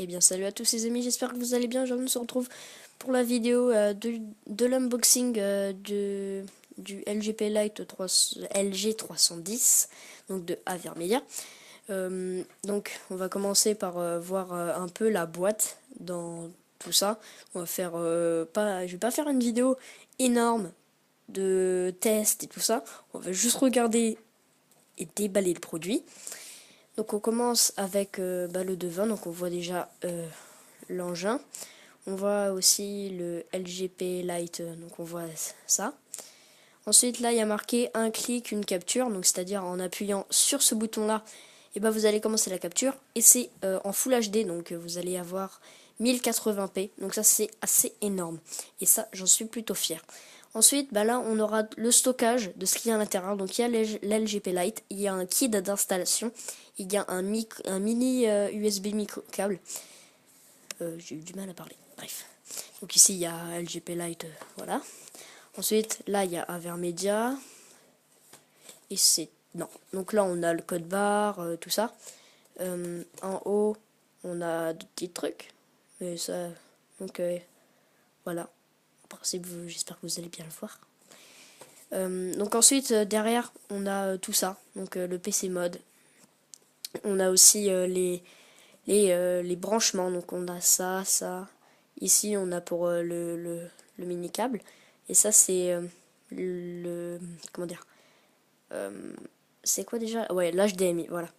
Eh bien salut à tous les amis, j'espère que vous allez bien. Aujourd'hui on se retrouve pour la vidéo de l'unboxing du LGP Lite LG 310, donc de Avermedia. Donc on va commencer par voir un peu la boîte dans tout ça. On va faire je vais pas faire une vidéo énorme de test et tout ça. On va juste regarder et déballer le produit. Donc on commence avec le devant, donc on voit déjà l'engin. On voit aussi le LGP Lite, donc on voit ça. Ensuite là il y a marqué un clic, une capture, donc c'est-à-dire en appuyant sur ce bouton là, et vous allez commencer la capture. Et c'est en Full HD, donc vous allez avoir 1080p, donc ça c'est assez énorme. Et ça j'en suis plutôt fier. Ensuite, là, on aura le stockage de ce qu'il y a à l'intérieur. Donc, il y a l'LGP Lite, il y a un kit d'installation, il y a un mini USB micro câble. J'ai eu du mal à parler. Bref. Donc ici, il y a LGP Lite, voilà. Ensuite, là, il y a Avermedia. Et c'est... Non. Donc là, on a le code barre, tout ça. En haut, on a de petits trucs. Mais ça... Donc, voilà. En principe, j'espère que vous allez bien le voir. Donc ensuite derrière on a tout ça, donc le PC mode, on a aussi les branchements, donc on a ça, ici on a pour le mini câble, et ça c'est le, comment dire, c'est quoi déjà, ouais, l'HDMI, voilà.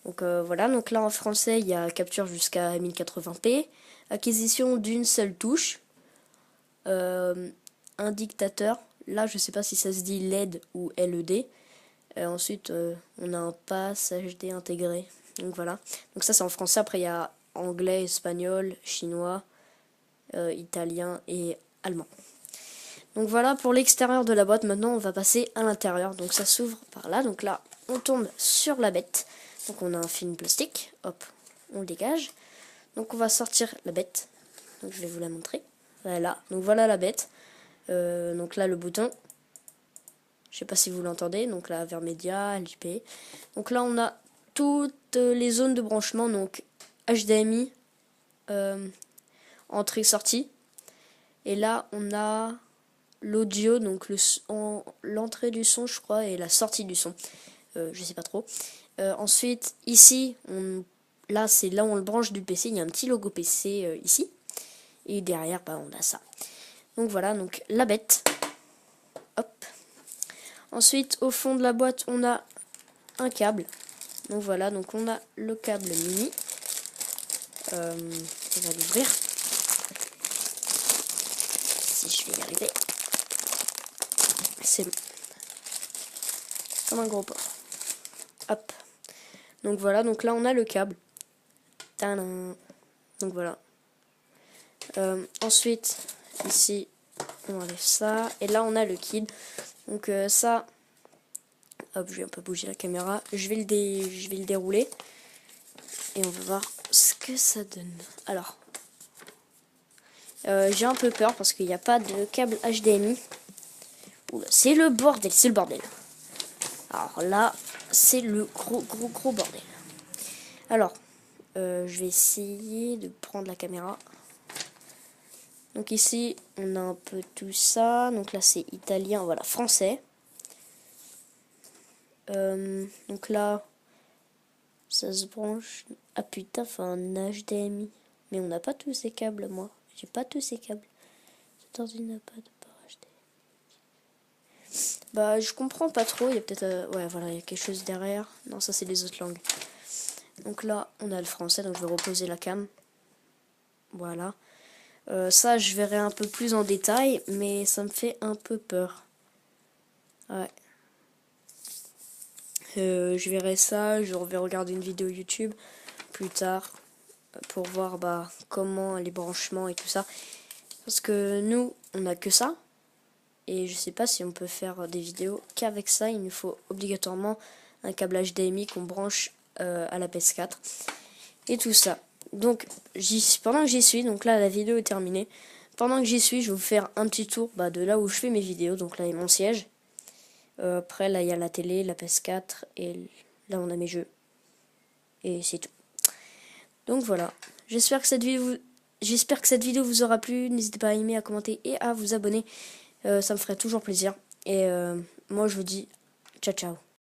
Donc voilà, donc là en français il y a capture jusqu'à 1080p, acquisition d'une seule touche, un dictateur. Là, je sais pas si ça se dit LED ou LED. Ensuite, on a un pass HD intégré. Donc voilà. Donc ça, c'est en français. Après, il y a anglais, espagnol, chinois, italien et allemand. Donc voilà pour l'extérieur de la boîte. Maintenant, on va passer à l'intérieur. Donc ça s'ouvre par là. Donc là, on tombe sur la bête. Donc on a un film plastique. Hop, on le dégage. Donc on va sortir la bête. Donc je vais vous la montrer. Voilà. Donc voilà la bête. Donc là, le bouton. Je sais pas si vous l'entendez. Donc là, Avermedia, LGP. Donc là, on a toutes les zones de branchement. Donc HDMI, entrée-sortie. Et là, on a l'audio, donc l'entrée du son, je crois, et la sortie du son. Je sais pas trop. Ensuite, ici, là, c'est là où on le branche du PC. Il y a un petit logo PC ici. Et derrière, on a ça. Donc voilà, donc la bête. Hop. Ensuite, au fond de la boîte, on a un câble. Donc voilà, donc on a le câble mini. On va l'ouvrir. Si je vais y arriver. C'est comme un gros porc. Hop. Donc voilà, donc là on a le câble. Tadam. Donc voilà. Ensuite, ici, on enlève ça. Et là on a le kit. Donc ça... Hop, je vais un peu bouger la caméra. Je vais le dérouler. Et on va voir ce que ça donne. Alors, j'ai un peu peur parce qu'il n'y a pas de câble HDMI. Oula, c'est le bordel, c'est le bordel. Alors là, c'est le gros bordel. Alors, je vais essayer de prendre la caméra. Donc ici, on a un peu tout ça. Donc là, c'est italien, voilà, français. Donc là, ça se branche. Ah putain, enfin un HDMI. Mais on n'a pas tous ces câbles, moi. J'ai pas tous ces câbles. Cet ordi n'a pas de port HDMI. Je comprends pas trop. Il y a peut-être... ouais, voilà, il y a quelque chose derrière. Non, ça, c'est les autres langues. Donc là, on a le français. Donc je vais reposer la cam. Voilà. Ça, je verrai un peu plus en détail. Mais ça me fait un peu peur. Ouais. Je verrai ça, je vais regarder une vidéo YouTube plus tard pour voir comment les branchements et tout ça. Parce que nous, on n'a que ça. Et je sais pas si on peut faire des vidéos qu'avec ça. Il nous faut obligatoirement un câble HDMI qu'on branche à la PS4. Et tout ça. Donc, pendant que j'y suis, donc là la vidéo est terminée. Pendant que j'y suis, je vais vous faire un petit tour de là où je fais mes vidéos. Donc là, il y a mon siège. Après, là, il y a la télé, la PS4, et là, on a mes jeux. Et c'est tout. Donc voilà. J'espère que cette vidéo vous aura plu. N'hésitez pas à aimer, à commenter et à vous abonner. Ça me ferait toujours plaisir. Et moi je vous dis ciao ciao.